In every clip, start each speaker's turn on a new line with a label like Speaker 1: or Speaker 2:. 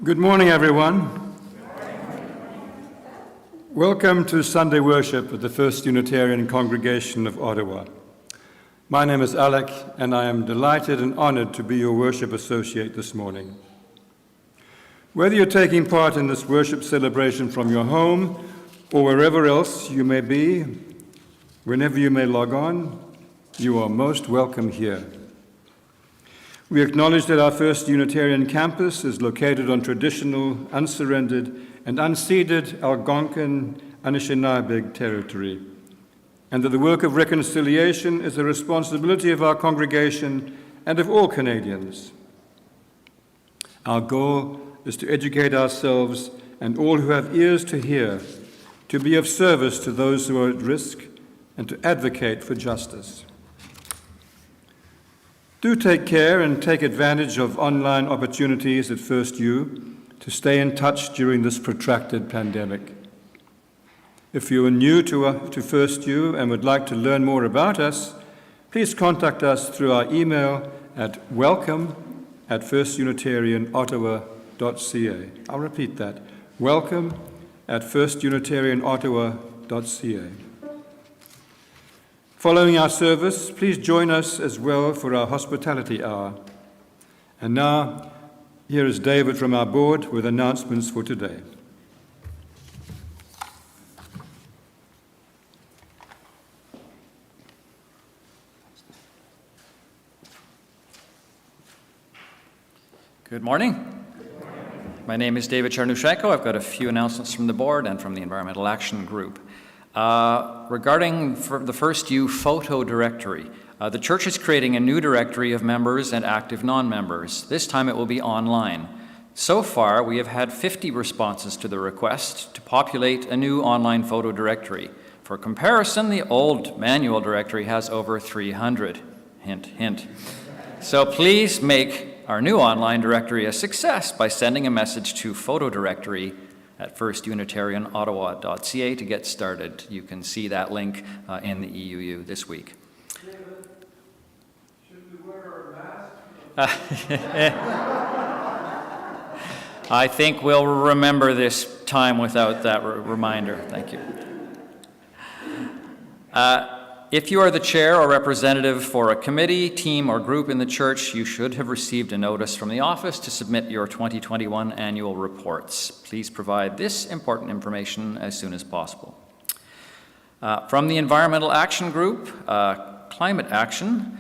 Speaker 1: Good morning, everyone. Welcome to Sunday worship at the First Unitarian Congregation of Ottawa. My name is Alec, and I am delighted and honored to be your worship associate this morning. Whether you're taking part in this worship celebration from your home or wherever else you may be, whenever you may log on, you are most welcome here. We acknowledge that our First Unitarian campus is located on traditional, unsurrendered, and unceded Algonquin Anishinaabe territory, and that the work of reconciliation is the responsibility of our congregation and of all Canadians. Our goal is to educate ourselves and all who have ears to hear, to be of service to those who are at risk, and to advocate for justice. Do take care and take advantage of online opportunities at FirstU to stay in touch during this protracted pandemic. If you are new to FirstU and would like to learn more about us, please contact us through our email at welcome@firstunitarianottawa.ca. I'll repeat that, welcome@firstunitarianottawa.ca. Following our service, please join us as well for our hospitality hour. And now, here is David from our board with announcements for today.
Speaker 2: Good morning. My name is David Charnushenko. I've got a few announcements from the board and from the Environmental Action Group. Regarding the FirstU photo directory, the church is creating a new directory of members and active non-members. This time it will be online. So far, we have had 50 responses to the request to populate a new online photo directory. For comparison, the old manual directory has over 300. Hint, hint. So please make our new online directory a success by sending a message to photodirectory@firstunitarianottawa.ca to get started. You can see that link in the EUU this week.
Speaker 1: David, should we wear our masks?
Speaker 2: I think we'll remember this time without that reminder. Thank you. If you are the chair or representative for a committee, team, or group in the church, you should have received a notice from the office to submit your 2021 annual reports. Please provide this important information as soon as possible. From the Environmental Action Group, Climate Action,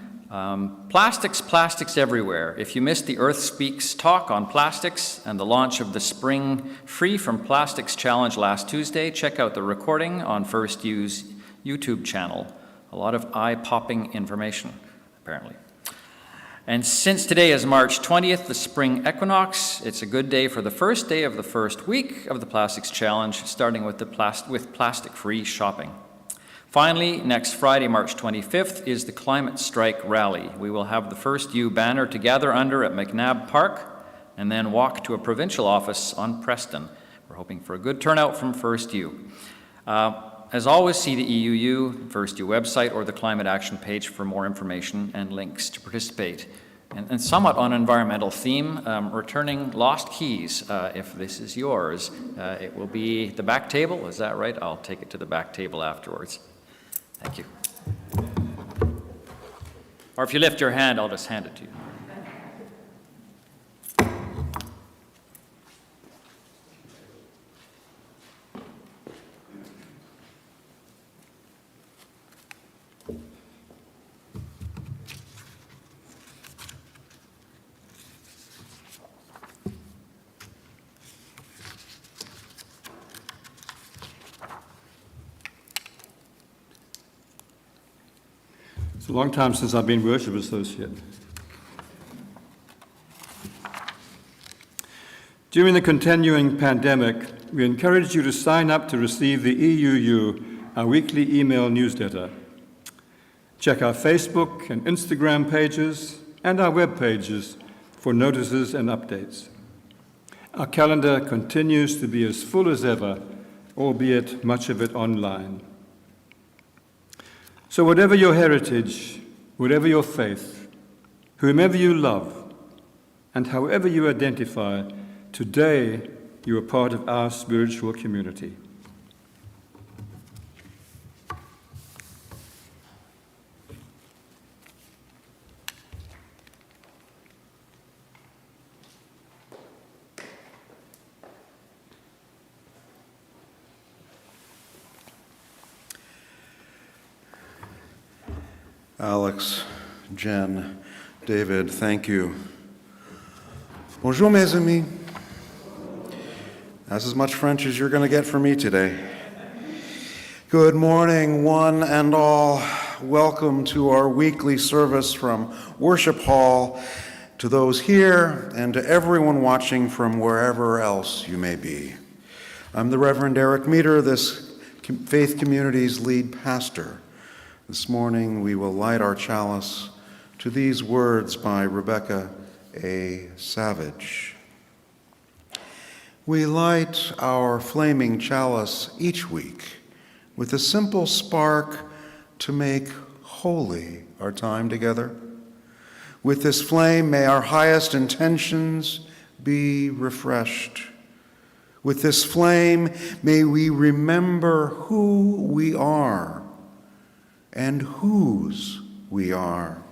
Speaker 2: plastics everywhere. If you missed the Earth Speaks talk on plastics and the launch of the Spring Free from Plastics Challenge last Tuesday, check out the recording on FirstU's YouTube channel. A lot of eye-popping information, apparently. And since today is March 20th, the Spring Equinox, it's a good day for the first day of the first week of the Plastics Challenge, starting with plastic-free shopping. Finally, next Friday, March 25th, is the Climate Strike Rally. We will have the FirstU banner to gather under at McNabb Park and then walk to a provincial office on Preston. We're hoping for a good turnout from FirstU. As always, see the EUU, FirstU website, or the Climate Action page for more information and links to participate. And somewhat on environmental theme, returning lost keys, if this is yours. It will be the back table, is that right? I'll take it to the back table afterwards. Thank you. Or if you lift your hand, I'll just hand it to you.
Speaker 1: It's a long time since I've been worship associate. During the continuing pandemic, we encourage you to sign up to receive the EUU, our weekly email newsletter. Check our Facebook and Instagram pages and our web pages for notices and updates. Our calendar continues to be as full as ever, albeit much of it online. So whatever your heritage, whatever your faith, whomever you love, and however you identify, Today, you are part of our spiritual community.
Speaker 3: Alex, Jen, David, thank you. Bonjour, mes amis. That's as much French as you're going to get from me today. Good morning, one and all. Welcome to our weekly service from Worship Hall, to those here and to everyone watching from wherever else you may be. I'm the Reverend Eric Meter, this faith community's lead pastor. This morning we will light our chalice to these words by Rebecca A. Savage. We light our flaming chalice each week with a simple spark to make holy our time together. With this flame, may our highest intentions be refreshed. With this flame, may we remember who we are and whose we are.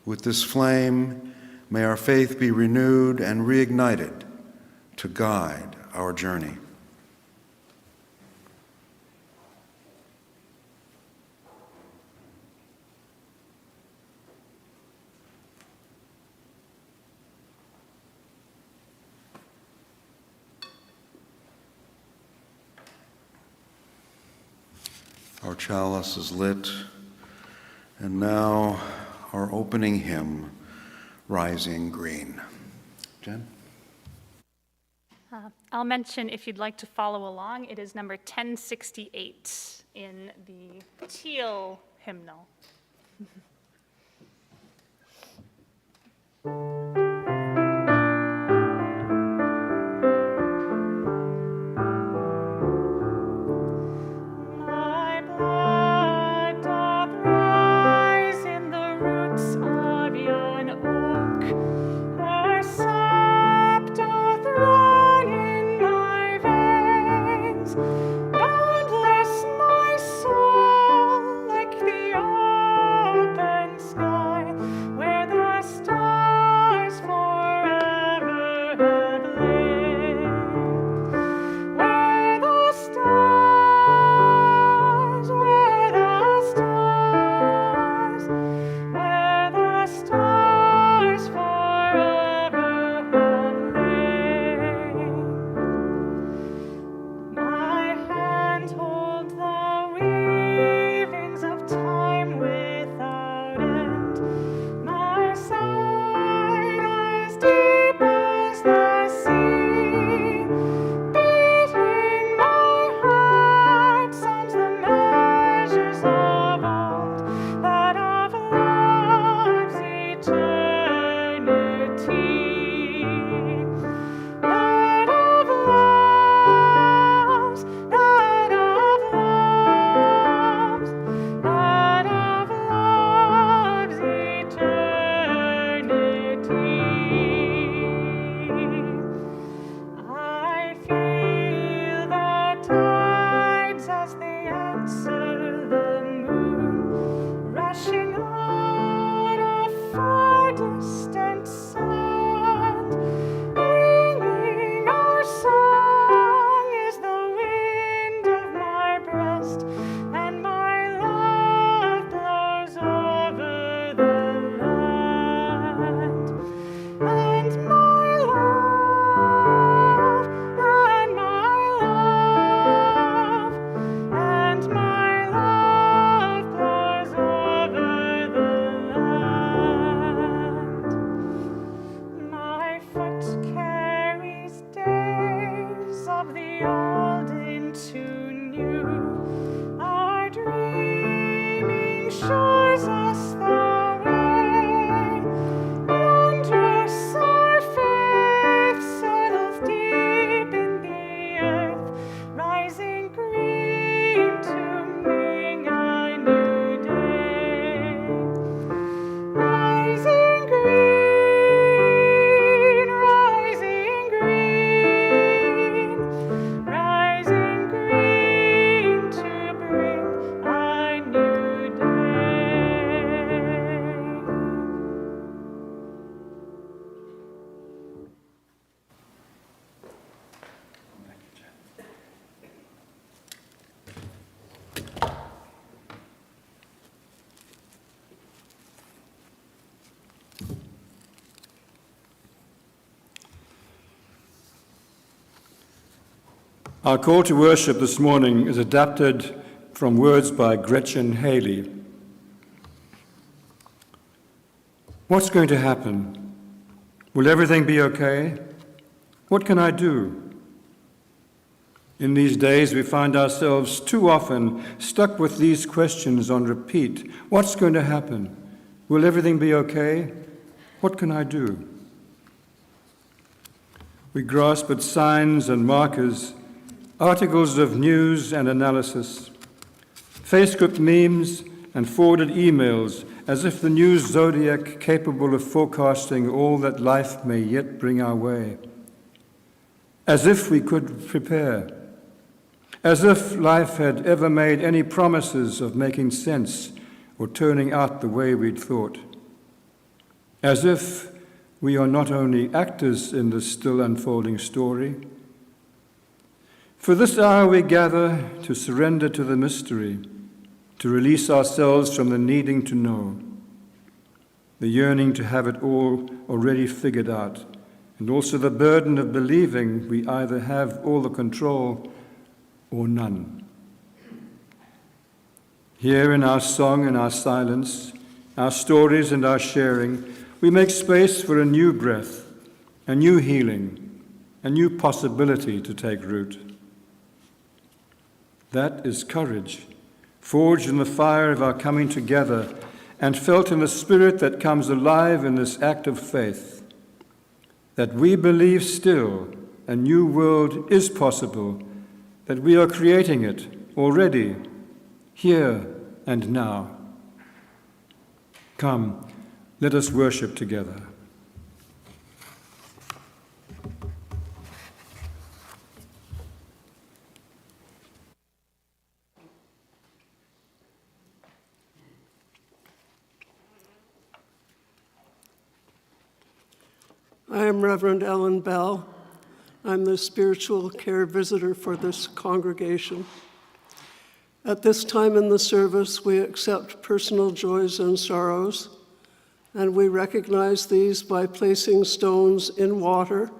Speaker 3: With this flame, may our faith be renewed and reignited to guide our journey. Our chalice is lit, and now our opening hymn, Rising Green. Jen?
Speaker 4: I'll mention, if you'd like to follow along, it is number 1068 in the teal hymnal. My blood doth rise in the roots of yon oak, her sap doth run in my veins. Boundless my soul, like the open sky, where the stars forever have lain. Where the stars, where the stars, where the stars forever have lain. My
Speaker 1: Our call to worship this morning is adapted from words by Gretchen Haley. What's going to happen? Will everything be okay? What can I do? In these days, we find ourselves too often stuck with these questions on repeat. What's going to happen? Will everything be okay? What can I do? We grasp at signs and markers, articles of news and analysis, Facebook memes and forwarded emails, as if the news zodiac capable of forecasting all that life may yet bring our way. As if we could prepare. As if life had ever made any promises of making sense or turning out the way we'd thought. As if we are not only actors in this still unfolding story. For this hour we gather to surrender to the mystery, to release ourselves from the needing to know, the yearning to have it all already figured out, and also the burden of believing we either have all the control or none. Here in our song and our silence, our stories and our sharing, we make space for a new breath, a new healing, a new possibility to take root. That is courage, forged in the fire of our coming together and felt in the spirit that comes alive in this act of faith, that we believe still a new world is possible, that we are creating it already, here and now. Come, let us worship together.
Speaker 5: I am Reverend Ellen Bell. I'm the spiritual care visitor for this congregation. At this time in the service, we accept personal joys and sorrows, and we recognize these by placing stones in water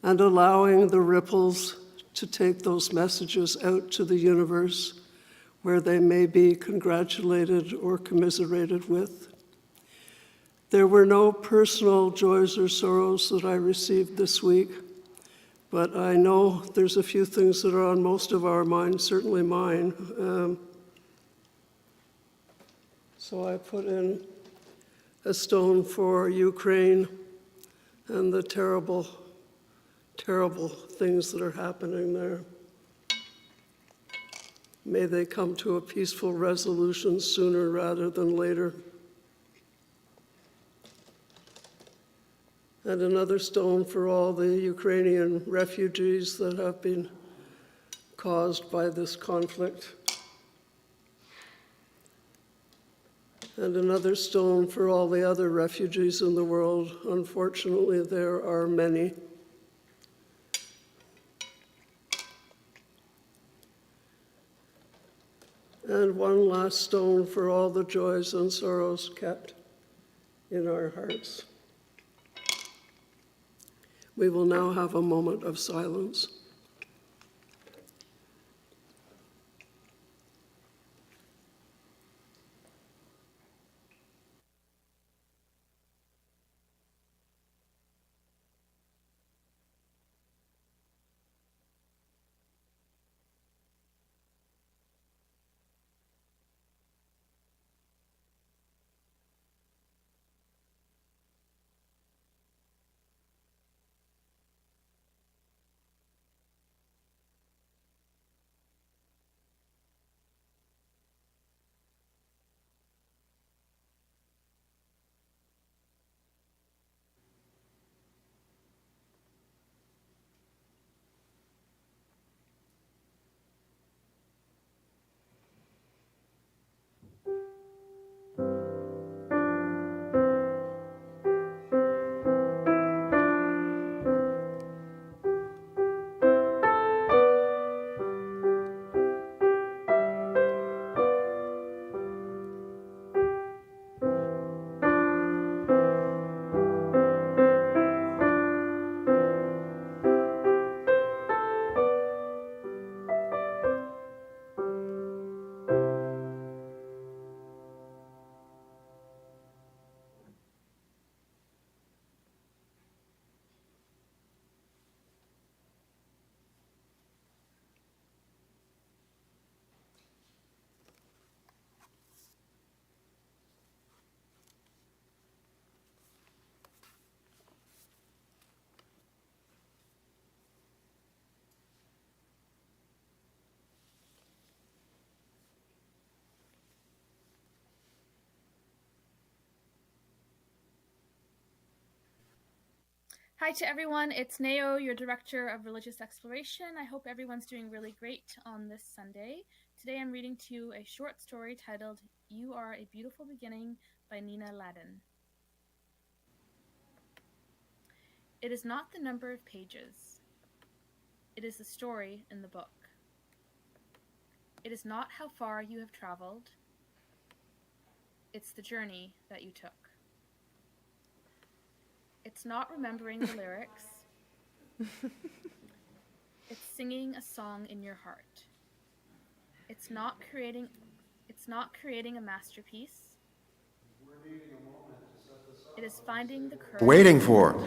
Speaker 5: and allowing the ripples to take those messages out to the universe where they may be congratulated or commiserated with. There were no personal joys or sorrows that I received this week, but I know there's a few things that are on most of our minds, certainly mine. So I put in a stone for Ukraine and the terrible, terrible things that are happening there. May they come to a peaceful resolution sooner rather than later. And another stone for all the Ukrainian refugees that have been caused by this conflict. And another stone for all the other refugees in the world. Unfortunately, there are many. And one last stone for all the joys and sorrows kept in our hearts. We will now have a moment of silence.
Speaker 6: Hi to everyone, it's Nao, your Director of Religious Exploration. I hope everyone's doing really great on this Sunday. Today I'm reading to you a short story titled You Are a Beautiful Beginning by Nina Ladin. It is not the number of pages. It is the story in the book. It is not how far you have traveled. It's the journey that you took. It's not remembering the lyrics. It's singing a song in your heart. It's not creating a masterpiece.
Speaker 3: We're needing a moment to set this up.
Speaker 6: It is finding the courage.
Speaker 3: Waiting for.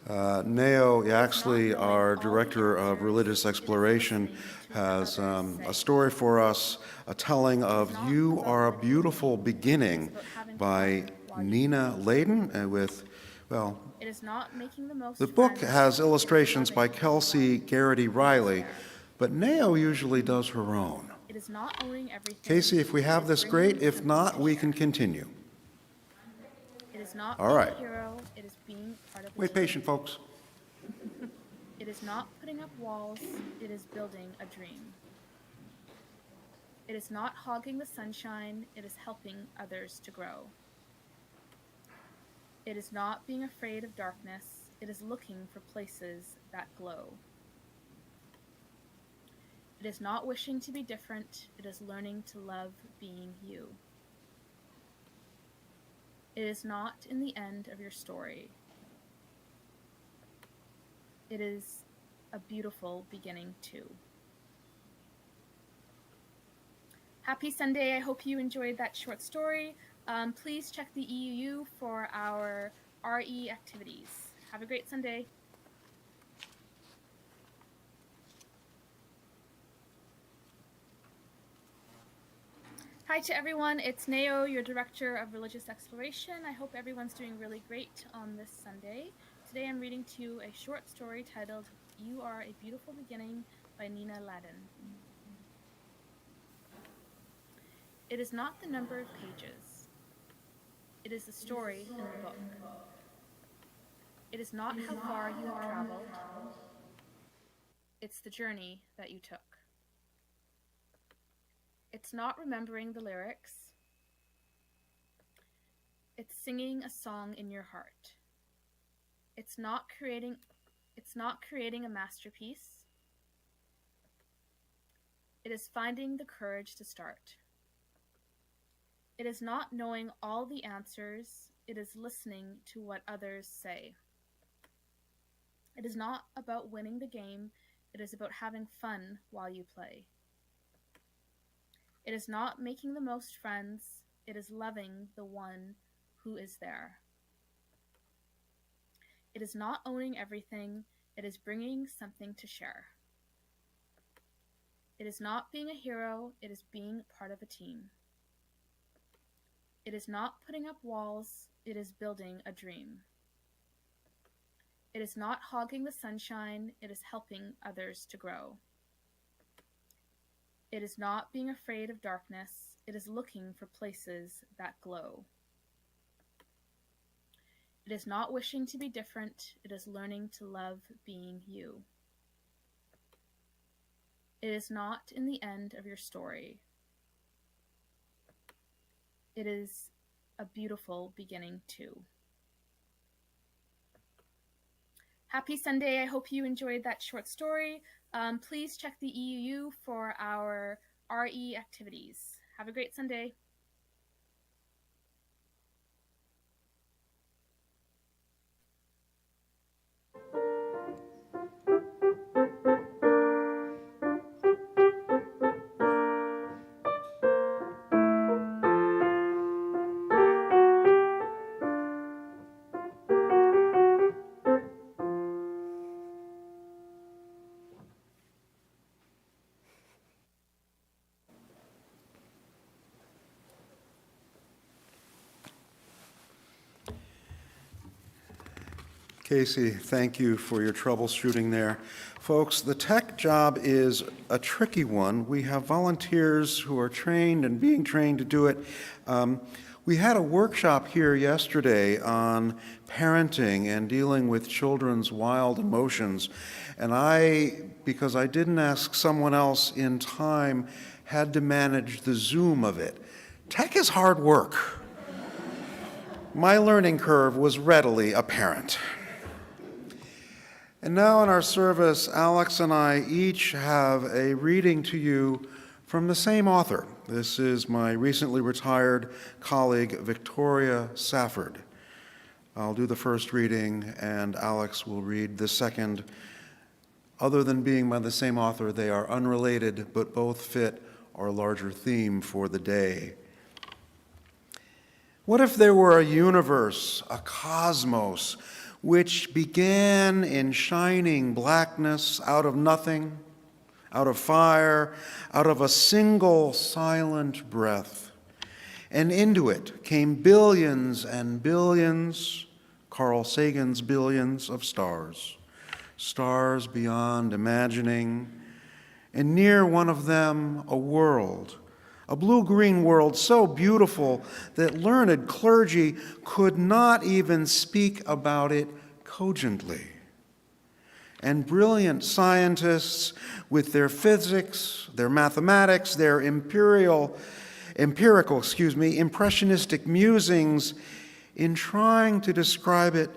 Speaker 3: Nao Yaxley, our Director of Religious Exploration, has a story for us, a telling of You Are a Beautiful Beginning by Nina Ladin with, well,
Speaker 6: It is not making the most
Speaker 3: the book
Speaker 6: friends.
Speaker 3: has illustrations by Kelsey Garrity Riley, but Nao usually does her own.
Speaker 6: It is not owning everything.
Speaker 3: Casey, if we have this, great. If not, we can continue.
Speaker 6: It is not
Speaker 3: All
Speaker 6: being
Speaker 3: right.
Speaker 6: a hero, it is being part of the
Speaker 3: Wait
Speaker 6: team.
Speaker 3: patient, folks.
Speaker 6: It is not putting up walls, it is building a dream. It is not hogging the sunshine, it is helping others to grow. It is not being afraid of darkness, it is looking for places that glow. It is not wishing to be different, it is learning to love being you. It is not in the end of your story. It is a beautiful beginning too. Happy Sunday, I hope you enjoyed that short story. Please check the EUU for our RE activities. Have a great Sunday. Hi to everyone, it's Nao, your Director of Religious Exploration. I hope everyone's doing really great on this Sunday. Today I'm reading to you a short story titled You Are a Beautiful Beginning by Nina Ladin. It is not the number of pages. It is the story in the book. It is not how far you have traveled. It's the journey that you took. It's not remembering the lyrics. It's singing a song in your heart. It's not creating a masterpiece. It is finding the courage to start. It is not knowing all the answers. It is listening to what others say. It is not about winning the game. It is about having fun while you play. It is not making the most friends. It is loving the one who is there. It is not owning everything. It is bringing something to share. It is not being a hero. It is being part of a team. It is not putting up walls. It is building a dream. It is not hogging the sunshine. It is helping others to grow. It is not being afraid of darkness. It is looking for places that glow. It is not wishing to be different. It is learning to love being you. It is not in the end of your story. It is a beautiful beginning too. Happy Sunday, I hope you enjoyed that short story. Please check the EUU for our RE activities. Have a great Sunday.
Speaker 3: Casey, thank you for your troubleshooting there. Folks, the tech job is a tricky one. We have volunteers who are trained and being trained to do it. We had a workshop here yesterday on parenting and dealing with children's wild emotions, and because I didn't ask someone else in time, had to manage the Zoom of it. Tech is hard work. My learning curve was readily apparent. And now in our service, Alex and I each have a reading to you from the same author. This is my recently retired colleague, Victoria Safford. I'll do the first reading, and Alex will read the second. Other than being by the same author, they are unrelated, but both fit our larger theme for the day. What if there were a universe, a cosmos, which began in shining blackness out of nothing, out of fire, out of a single silent breath, and into it came billions and billions, Carl Sagan's billions of stars, stars beyond imagining, and near one of them a world, a blue-green world so beautiful that learned clergy could not even speak about it cogently. And brilliant scientists, with their physics, their mathematics, their empirical, impressionistic musings, in trying to describe it,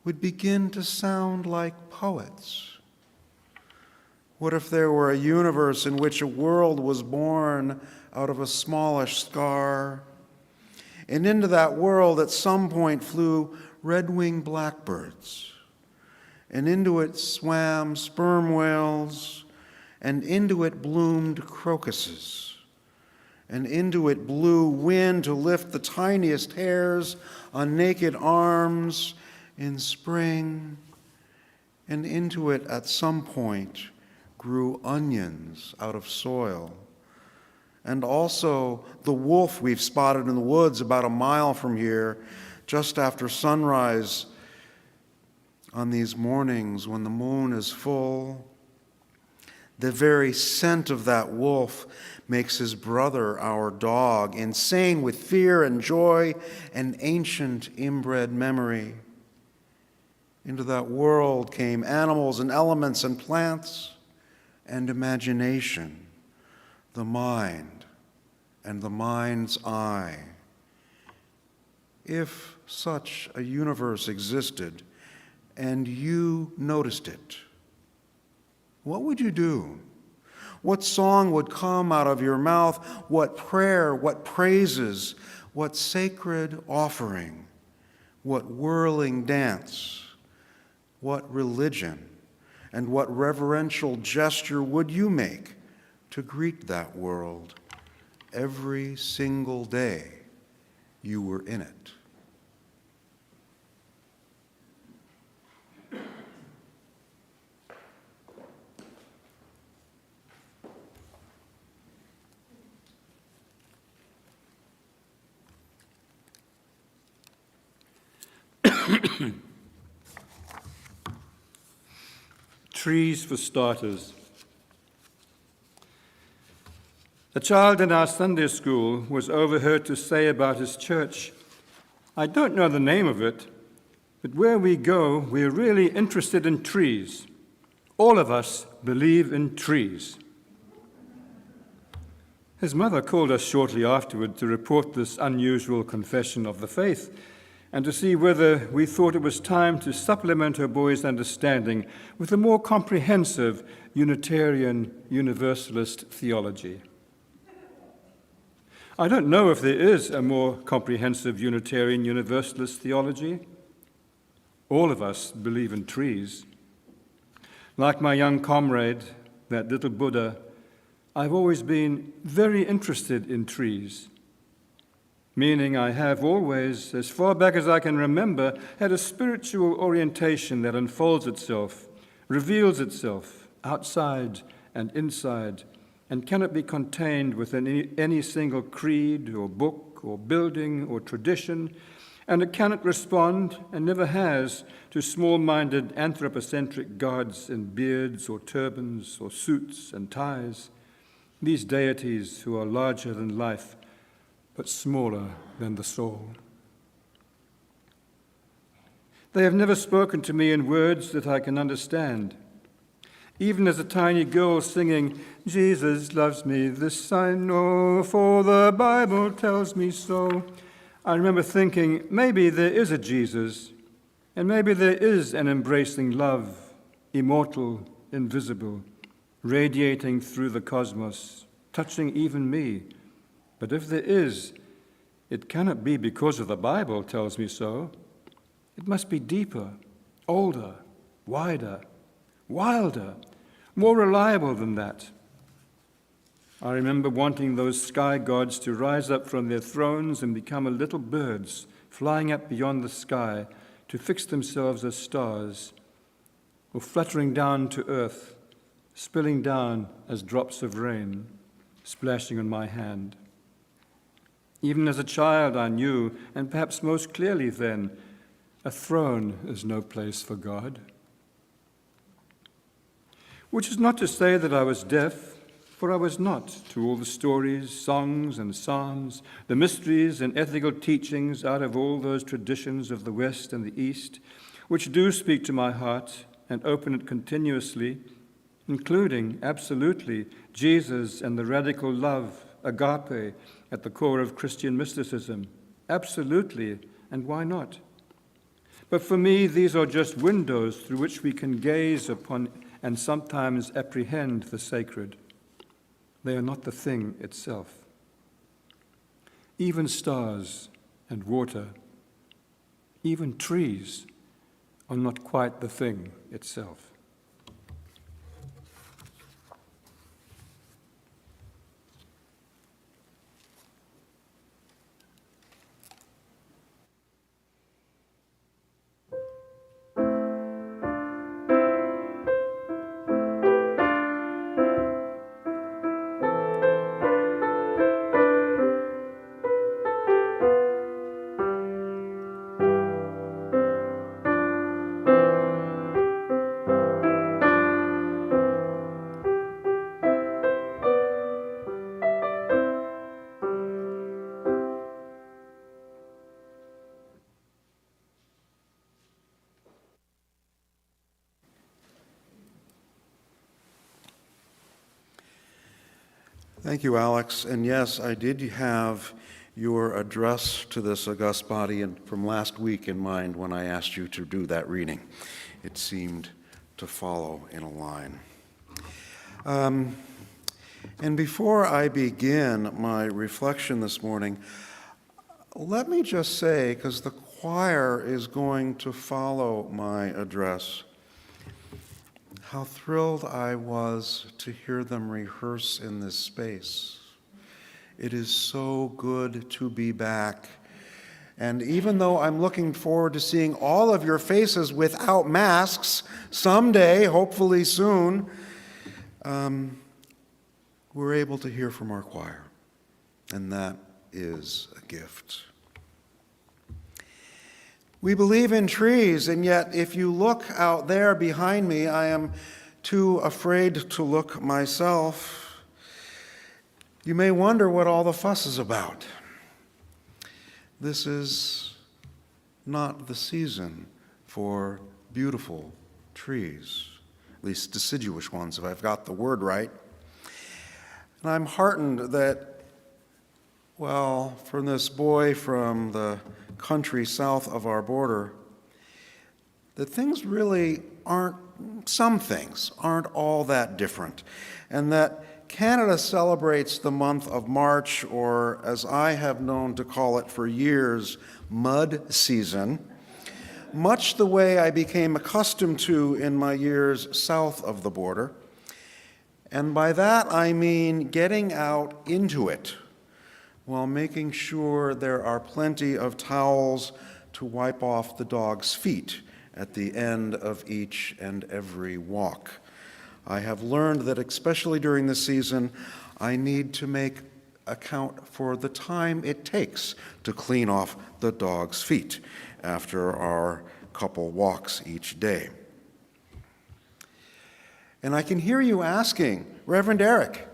Speaker 3: would begin to sound like poets. What if there were a universe in which a world was born out of a smallish scar, and into that world at some point flew red-winged blackbirds, and into it swam sperm whales, and into it bloomed crocuses, and into it blew wind to lift the tiniest hairs on naked arms in spring, and into it at some point grew onions out of soil. And also the wolf we've spotted in the woods about a mile from here, just after sunrise on these mornings when the moon is full. The very scent of that wolf makes his brother, our dog, insane with fear and joy and ancient inbred memory. Into that world came animals and elements and plants and imagination, the mind and the mind's eye. If such a universe existed and you noticed it, what would you do? What song would come out of your mouth? What prayer, what praises, what sacred offering, what whirling dance, what religion, and what reverential gesture would you make to greet that world every single day you were in it?
Speaker 1: Trees for starters. A child in our Sunday school was overheard to say about his church, "I don't know the name of it, but where we go, we're really interested in trees. All of us believe in trees." His mother called us shortly afterward to report this unusual confession of the faith and to see whether we thought it was time to supplement her boy's understanding with a more comprehensive Unitarian Universalist theology. I don't know if there is a more comprehensive Unitarian Universalist theology. All of us believe in trees. Like my young comrade, that little Buddha, I've always been very interested in trees, meaning I have always, as far back as I can remember, had a spiritual orientation that unfolds itself, reveals itself outside and inside, and cannot be contained within any single creed or book or building or tradition, and it cannot respond, and never has, to small-minded anthropocentric gods in beards or turbans or suits and ties. These deities who are larger than life but smaller than the soul. They have never spoken to me in words that I can understand. Even as a tiny girl singing, "Jesus loves me, this I know, for the Bible tells me so," I remember thinking, maybe there is a Jesus, and maybe there is an embracing love, immortal, invisible, radiating through the cosmos, touching even me. But if there is, it cannot be because of the Bible tells me so. It must be deeper, older, wider, wilder, more reliable than that. I remember wanting those sky gods to rise up from their thrones and become little birds flying up beyond the sky to fix themselves as stars, or fluttering down to earth, spilling down as drops of rain, splashing on my hand. Even as a child I knew, and perhaps most clearly then, a throne is no place for God. Which is not to say that I was deaf, for I was not, to all the stories, songs, and psalms, the mysteries and ethical teachings out of all those traditions of the West and the East, which do speak to my heart and open it continuously, including, absolutely, Jesus and the radical love, agape, at the core of Christian mysticism. Absolutely, and why not? But for me, these are just windows through which we can gaze upon and sometimes apprehend the sacred. They are not the thing itself. Even stars and water, even trees, are not quite the thing itself.
Speaker 3: Thank you, Alex. And yes, I did have your address to this august body from last week in mind when I asked you to do that reading. It seemed to follow in a line. And before I begin my reflection this morning, let me just say, because the choir is going to follow my address, how thrilled I was to hear them rehearse in this space. It is so good to be back. And even though I'm looking forward to seeing all of your faces without masks someday, hopefully soon, we're able to hear from our choir. And that is a gift. We believe in trees, and yet if you look out there behind me, I am too afraid to look myself. You may wonder what all the fuss is about. This is not the season for beautiful trees, at least deciduous ones, if I've got the word right. And I'm heartened that, well, from this boy from the country south of our border, that some things aren't all that different, and that Canada celebrates the month of March, or as I have known to call it for years, mud season, much the way I became accustomed to in my years south of the border. And by that I mean getting out into it, while making sure there are plenty of towels to wipe off the dog's feet at the end of each and every walk. I have learned that especially during this season, I need to make account for the time it takes to clean off the dog's feet after our couple walks each day. And I can hear you asking, Reverend Eric,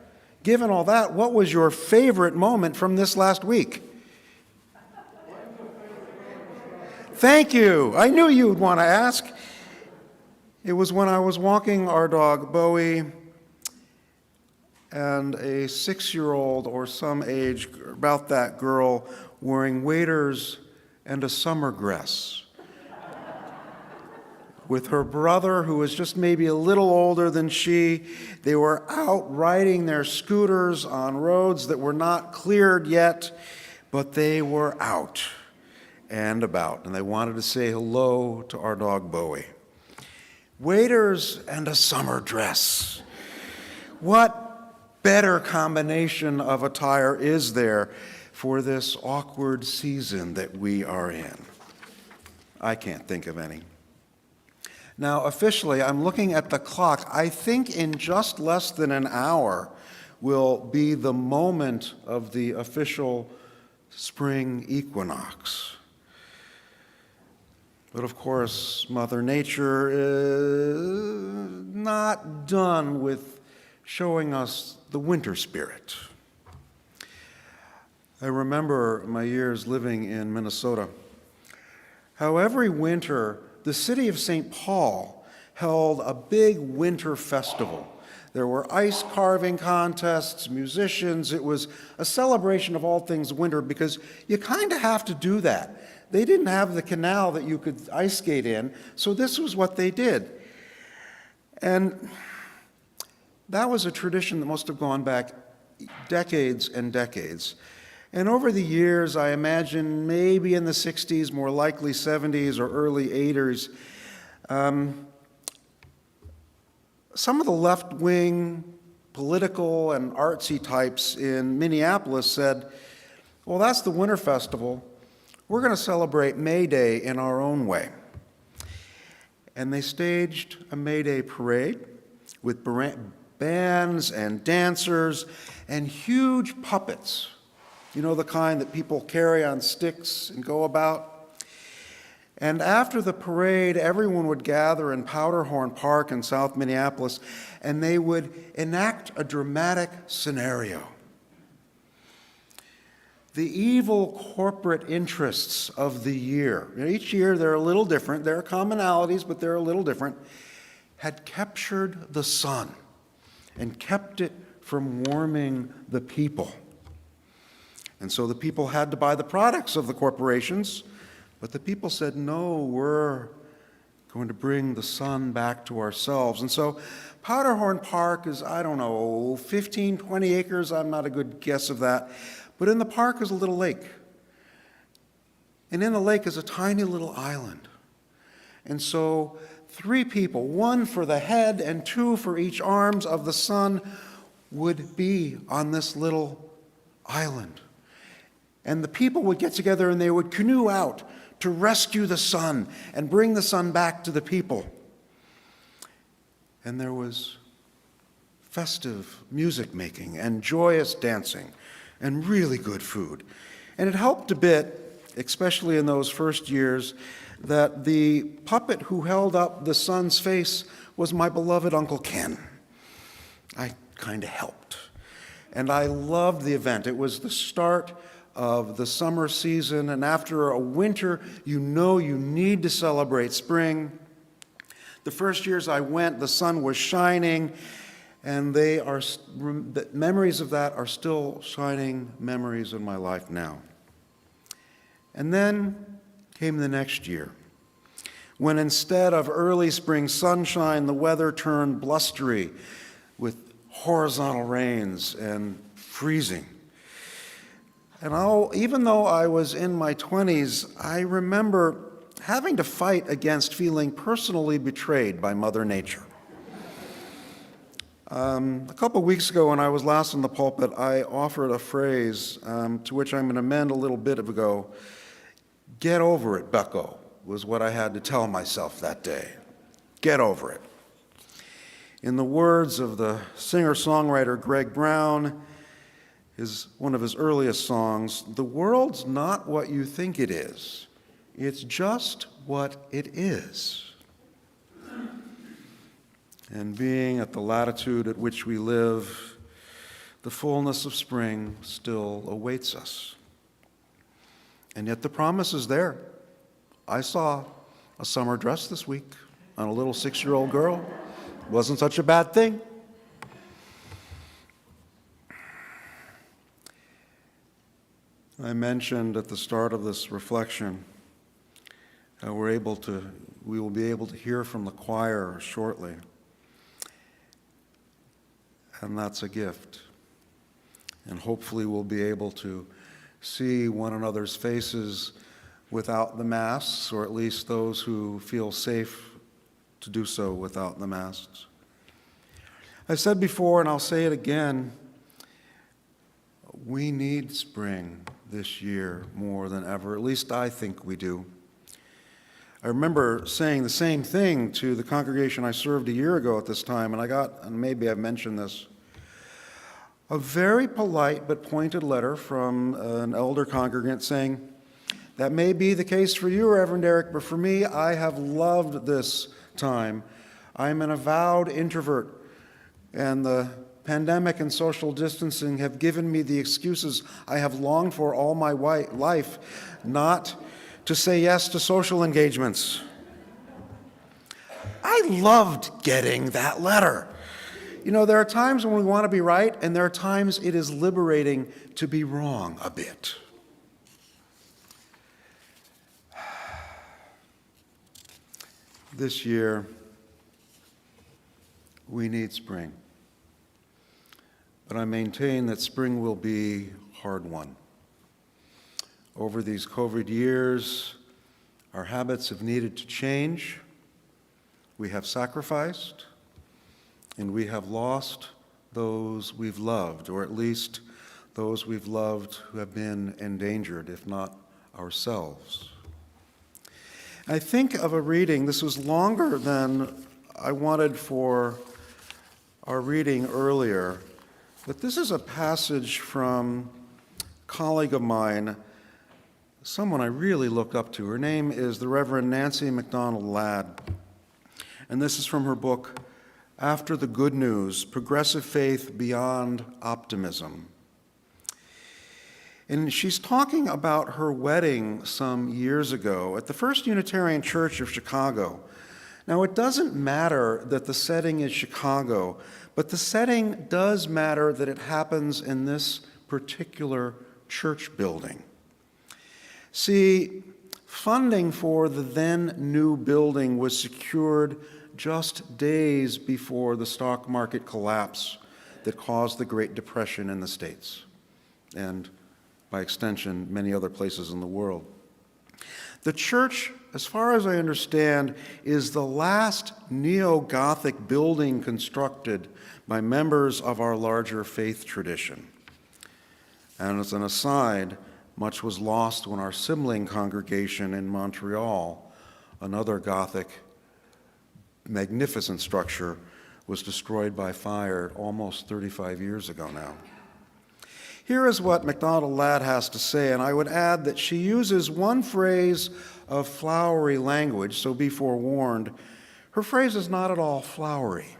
Speaker 3: given all that, what was your favorite moment from this last week? Thank you. I knew you'd want to ask. It was when I was walking our dog, Bowie, and a 6-year-old or some age, about that girl, wearing waders and a summer dress, with her brother, who was just maybe a little older than she. They were out riding their scooters on roads that were not cleared yet, but they were out and about, and they wanted to say hello to our dog Bowie. Waders and a summer dress. What better combination of attire is there for this awkward season that we are in? I can't think of any. Now, officially, I'm looking at the clock. I think in just less than an hour will be the moment of the official Spring Equinox. But of course, Mother Nature is not done with showing us the winter spirit. I remember my years living in Minnesota, how every winter the city of St. Paul held a big winter festival. There were ice carving contests, musicians. It was a celebration of all things winter because you kind of have to do that. They didn't have the canal that you could ice skate in, so this was what they did. And that was a tradition that must have gone back decades and decades. And over the years, I imagine maybe in the 60s, more likely 70s or early 80s, some of the left-wing political and artsy types in Minneapolis said, well, that's the Winter Festival. We're going to celebrate May Day in our own way. And they staged a May Day parade with bands and dancers and huge puppets. You know, the kind that people carry on sticks and go about. And after the parade, everyone would gather in Powderhorn Park in South Minneapolis, and they would enact a dramatic scenario. The evil corporate interests of the year, each year they're a little different, there are commonalities, but they're a little different, had captured the sun and kept it from warming the people. And so the people had to buy the products of the corporations, but the people said, no, we're going to bring the sun back to ourselves. And so Powderhorn Park is, 15, 20 acres. I'm not a good guess of that. But in the park is a little lake. And in the lake is a tiny little island. And so 3 people, 1 for the head and 2 for each arms of the sun, would be on this little island. And the people would get together and they would canoe out to rescue the sun and bring the sun back to the people. And there was festive music making and joyous dancing and really good food. And it helped a bit, especially in those first years, that the puppet who held up the sun's face was my beloved Uncle Ken. I kind of helped. And I loved the event. It was the start of the summer season, and after a winter, you know you need to celebrate spring. The first years I went, the sun was shining, and the memories of that are still shining memories in my life now. And then came the next year, when instead of early spring sunshine, the weather turned blustery with horizontal rains and freezing. And even though I was in my 20s, I remember having to fight against feeling personally betrayed by Mother Nature. A couple of weeks ago when I was last in the pulpit, I offered a phrase to which I'm going to amend a little bit ago. Get over it, bucko, was what I had to tell myself that day. Get over it. In the words of the singer-songwriter Greg Brown, one of his earliest songs, the world's not what you think it is. It's just what it is. And being at the latitude at which we live, the fullness of spring still awaits us. And yet the promise is there. I saw a summer dress this week on a little 6-year-old girl. Wasn't such a bad thing. I mentioned at the start of this reflection how we will be able to hear from the choir shortly. And that's a gift. And hopefully we'll be able to see one another's faces without the masks, or at least those who feel safe to do so without the masks. I've said before, and I'll say it again, we need spring this year more than ever. At least I think we do. I remember saying the same thing to the congregation I served a year ago at this time, and maybe I've mentioned this, a very polite but pointed letter from an elder congregant saying, that may be the case for you, Reverend Eric, but for me, I have loved this time. I'm an avowed introvert, and the pandemic and social distancing have given me the excuses I have longed for all my life, not to say yes to social engagements. I loved getting that letter. You know, there are times when we want to be right, and there are times it is liberating to be wrong a bit. This year, we need spring. But I maintain that spring will be hard won. Over these COVID years, our habits have needed to change. We have sacrificed, and we have lost those we've loved, or at least those we've loved who have been endangered, if not ourselves. I think of a reading, this was longer than I wanted for our reading earlier, but this is a passage from a colleague of mine, someone I really look up to. Her name is the Reverend Nancy MacDonald Ladd, and this is from her book, After the Good News, Progressive Faith Beyond Optimism. And she's talking about her wedding some years ago at the First Unitarian Church of Chicago. Now, it doesn't matter that the setting is Chicago, but the setting does matter that it happens in this particular church building. See, funding for the then new building was secured just days before the stock market collapse that caused the Great Depression in the States, and by extension, many other places in the world. The church, as far as I understand, is the last neo-Gothic building constructed by members of our larger faith tradition. And as an aside, much was lost when our sibling congregation in Montreal, another Gothic magnificent structure, was destroyed by fire almost 35 years ago now. Here is what MacDonald Ladd has to say, and I would add that she uses one phrase of flowery language, so be forewarned. Her phrase is not at all flowery.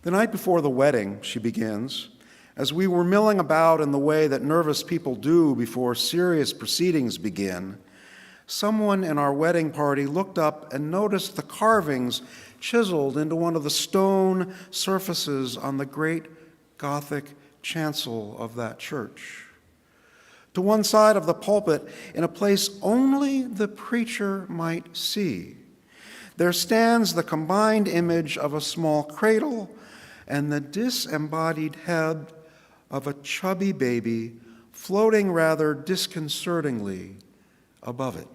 Speaker 3: The night before the wedding, she begins, as we were milling about in the way that nervous people do before serious proceedings begin, someone in our wedding party looked up and noticed the carvings chiseled into one of the stone surfaces on the great Gothic chancel of that church. To one side of the pulpit, in a place only the preacher might see, there stands the combined image of a small cradle and the disembodied head of a chubby baby floating rather disconcertingly above it.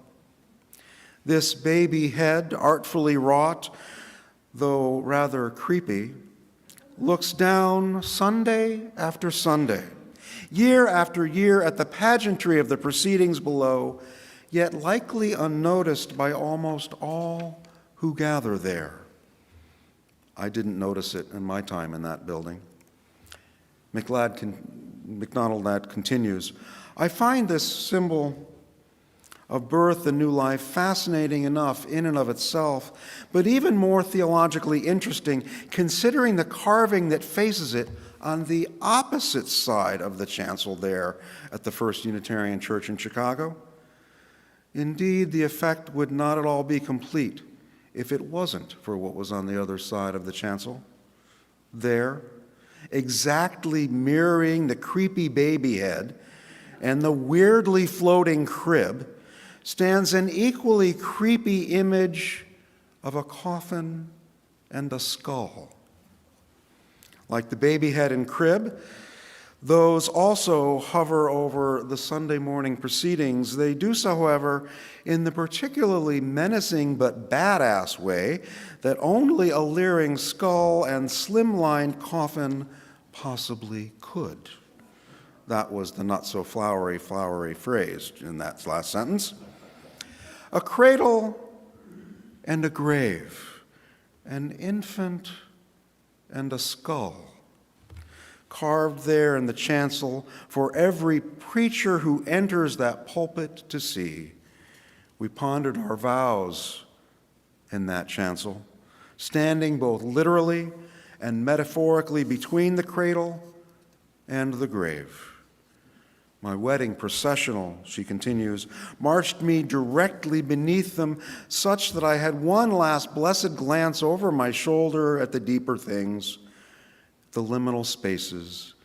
Speaker 3: This baby head, artfully wrought, though rather creepy, looks down Sunday after Sunday, year after year at the pageantry of the proceedings below, yet likely unnoticed by almost all who gather there. I didn't notice it in my time in that building. MacDonald Ladd continues, I find this symbol of birth and new life fascinating enough in and of itself, but even more theologically interesting considering the carving that faces it on the opposite side of the chancel there at the First Unitarian Church in Chicago. Indeed, the effect would not at all be complete if it wasn't for what was on the other side of the chancel. There, exactly mirroring the creepy baby head and the weirdly floating crib, stands an equally creepy image of a coffin and a skull. Like the baby head and crib, those also hover over the Sunday morning proceedings. They do so, however, in the particularly menacing but badass way that only a leering skull and slimline coffin possibly could. That was the not-so-flowery phrase in that last sentence. A cradle and a grave, an infant and a skull, carved there in the chancel for every preacher who enters that pulpit to see. We pondered our vows in that chancel, standing both literally and metaphorically between the cradle and the grave. My wedding processional, she continues, marched me directly beneath them, such that I had one last blessed glance over my shoulder at the deeper things, the liminal spaces,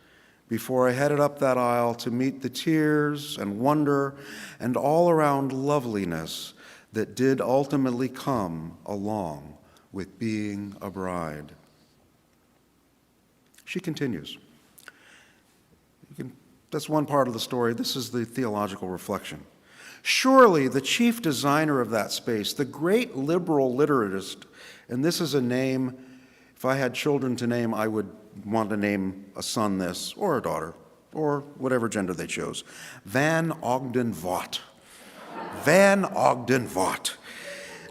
Speaker 3: before I headed up that aisle to meet the tears and wonder and all-around loveliness that did ultimately come along with being a bride. She continues. That's one part of the story. This is the theological reflection. Surely the chief designer of that space, the great liberal literarist, and this is a name, if I had children to name, I would want to name a son this, or a daughter, or whatever gender they chose. Van Ogden Vaught. Van Ogden Vaught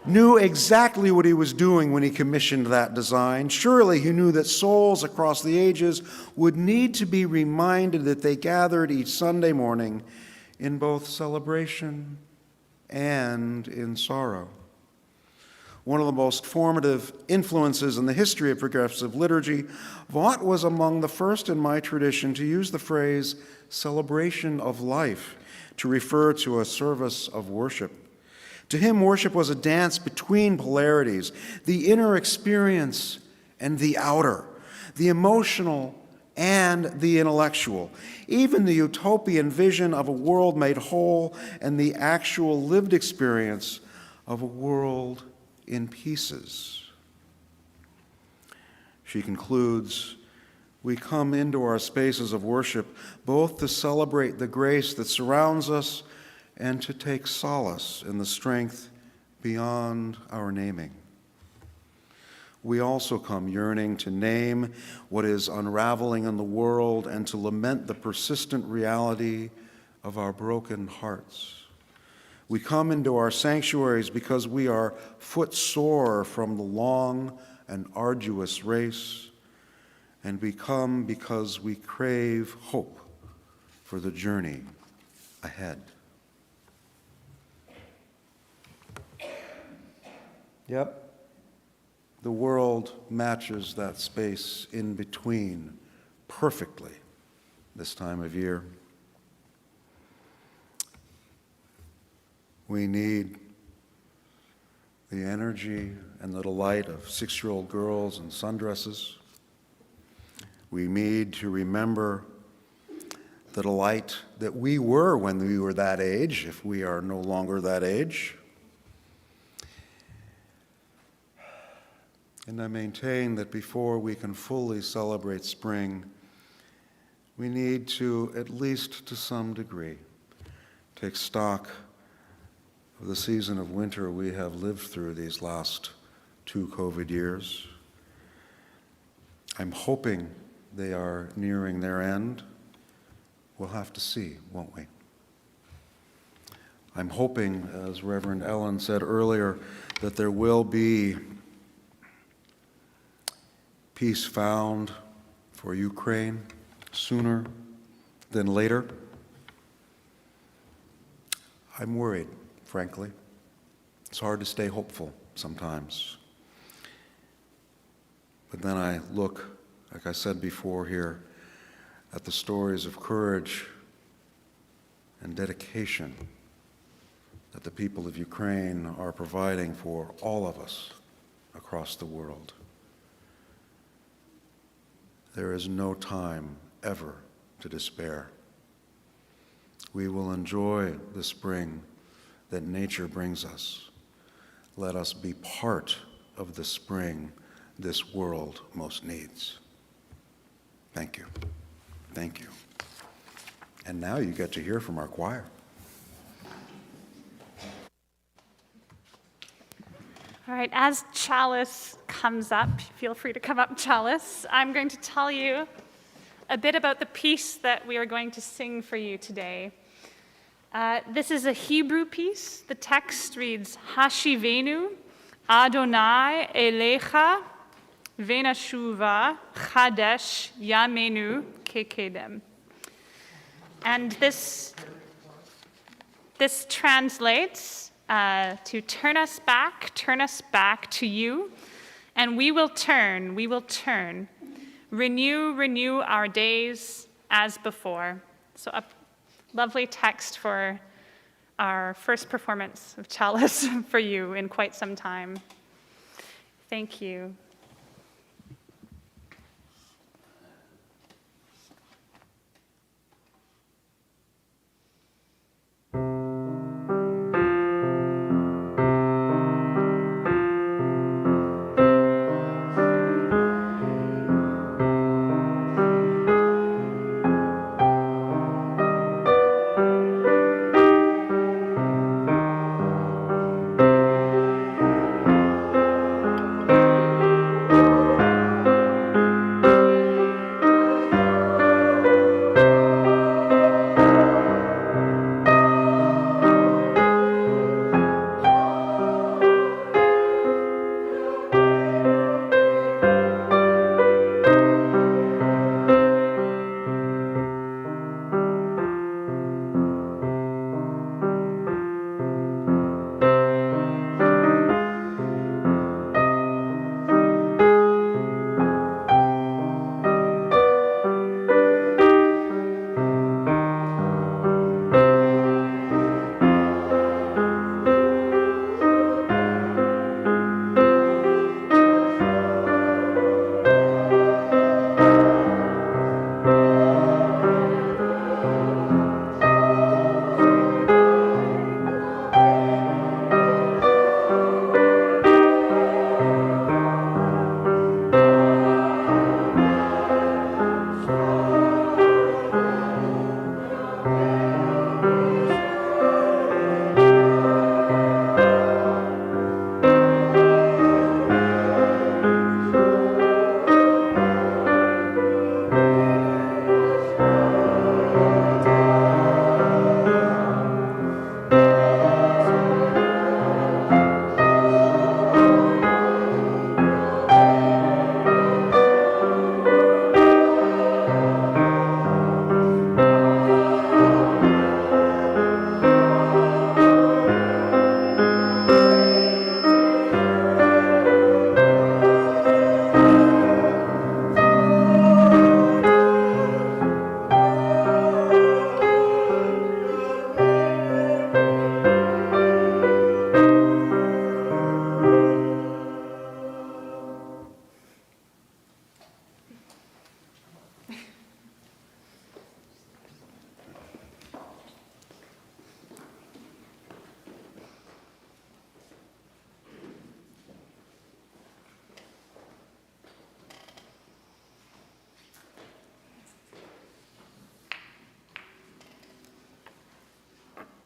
Speaker 3: knew exactly what he was doing when he commissioned that design. Surely he knew that souls across the ages would need to be reminded that they gathered each Sunday morning in both celebration and in sorrow. One of the most formative influences in the history of progressive liturgy, Vaught was among the first in my tradition to use the phrase celebration of life to refer to a service of worship. To him, worship was a dance between polarities, the inner experience and the outer, the emotional and the intellectual, even the utopian vision of a world made whole and the actual lived experience of a world in pieces. She concludes, we come into our spaces of worship both to celebrate the grace that surrounds us and to take solace in the strength beyond our naming. We also come yearning to name what is unraveling in the world and to lament the persistent reality of our broken hearts. We come into our sanctuaries because we are footsore from the long and arduous race, and we come because we crave hope for the journey ahead. Yep, the world matches that space in between perfectly this time of year. We need the energy and the delight of 6-year-old girls in sundresses. We need to remember the delight that we were when we were that age, if we are no longer that age. And I maintain that before we can fully celebrate spring, we need to, at least to some degree, take stock of the season of winter we have lived through these last 2 COVID years. I'm hoping they are nearing their end. We'll have to see, won't we? I'm hoping, as Reverend Ellen said earlier, that there will be peace found for Ukraine sooner than later. I'm worried, frankly. It's hard to stay hopeful sometimes. But then I look, like I said before here, at the stories of courage and dedication that the people of Ukraine are providing for all of us across the world. There is no time ever to despair. We will enjoy the spring that nature brings us. Let us be part of the spring this world most needs. Thank you. Thank you. And now you get to hear from our choir.
Speaker 4: All right, as Chalice comes up, feel free to come up, Chalice. I'm going to tell you a bit about the piece that we are going to sing for you today. This is a Hebrew piece. The text reads, Hashivenu Adonai Elecha Venashuva Chadesh Yamenu Kekedem. And this translates to turn us back to you, and we will turn, renew our days as before. So a lovely text for our first performance of Chalice for you in quite some time. Thank you.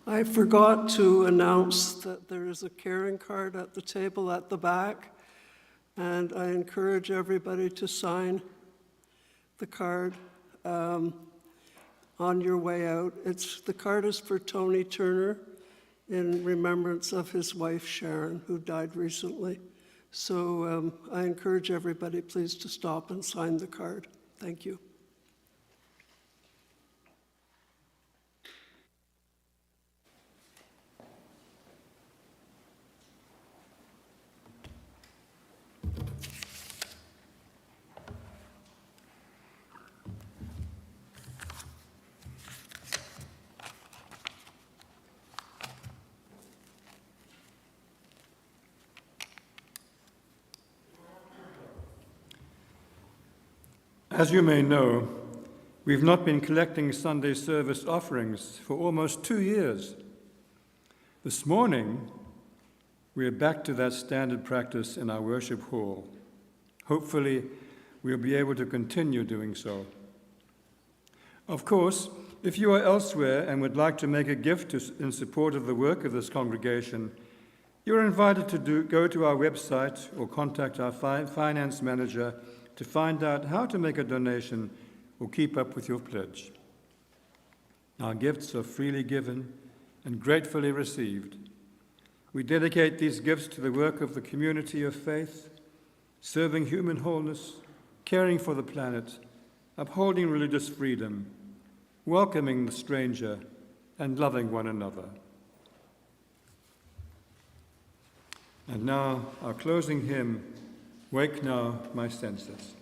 Speaker 5: I forgot to announce that there is a caring card at the table at the back, and I encourage everybody to sign the card on your way out. The card is for Tony Turner in remembrance of his wife Sharon, who died recently. So I encourage everybody, please, to stop and sign the card. Thank you.
Speaker 1: As you may know, we've not been collecting Sunday service offerings for almost 2 years. This morning, we are back to that standard practice in our worship hall. Hopefully, we'll be able to continue doing so. Of course, if you are elsewhere and would like to make a gift in support of the work of this congregation, you are invited to go to our website or contact our finance manager to find out how to make a donation or keep up with your pledge. Our gifts are freely given and gratefully received. We dedicate these gifts to the work of the community of faith, serving human wholeness, caring for the planet, upholding religious freedom, welcoming the stranger, and loving one another. And now, our closing hymn, Wake Now, My Senses.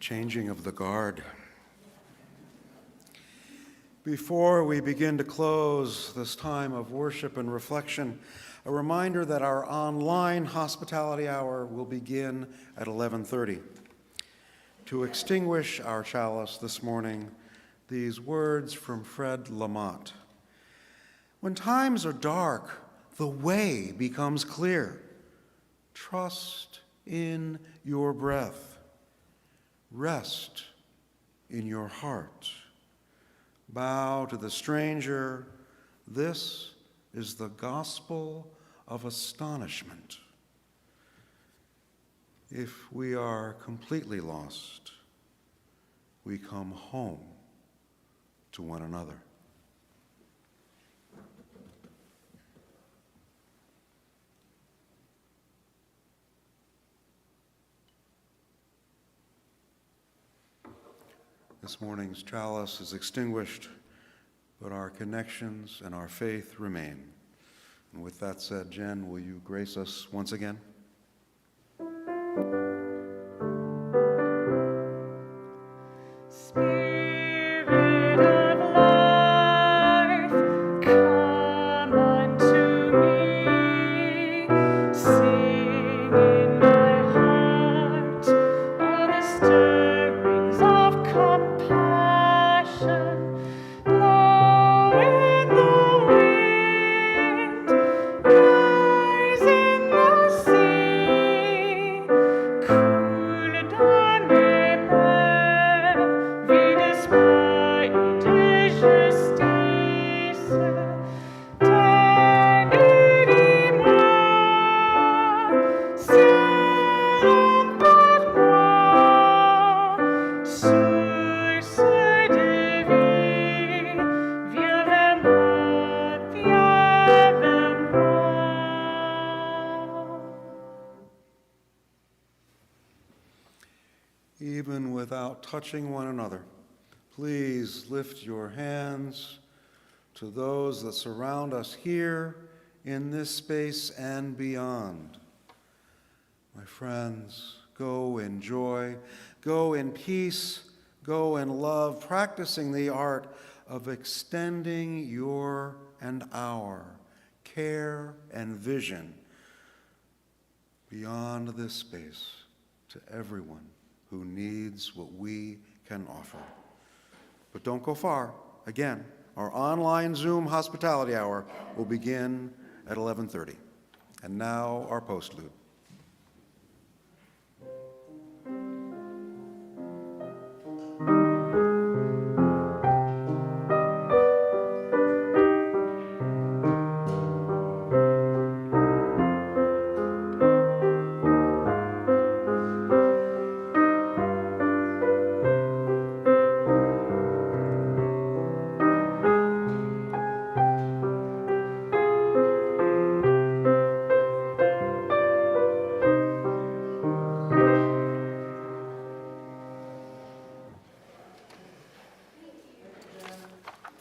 Speaker 3: Changing of the guard. Before we begin to close this time of worship and reflection, a reminder that our online hospitality hour will begin at 11:30. To extinguish our chalice this morning, these words from Fred Lamott. When times are dark, the way becomes clear. Trust in your breath. Rest in your heart. Bow to the stranger. This is the gospel of astonishment. If we are completely lost, we come home to one another. This morning's chalice is extinguished, but our connections and our faith remain. And with that said, Jen, will you grace us once again?
Speaker 4: Spirit of life, come unto me. Sing in my heart all the stirrings of compassion. Blow in the wind, rise in the sea. Cool down mes mains, vide spite et justice. Dis-moi, ciel emporte-moi, source de vie, viens vers moi, viens vers moi.
Speaker 3: Even without touching one another, please lift your hands to those that surround us here in this space and beyond. My friends, go in joy, go in peace, go in love, practicing the art of extending your and our care and vision beyond this space to everyone who needs what we can offer. But don't go far. Again, our online Zoom hospitality hour will begin at 11:30. And now our postlude.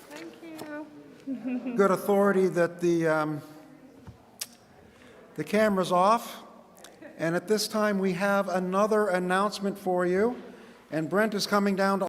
Speaker 4: Thank you.
Speaker 3: Good authority that the camera's off. And at this time, we have another announcement for you. And Brent is coming down to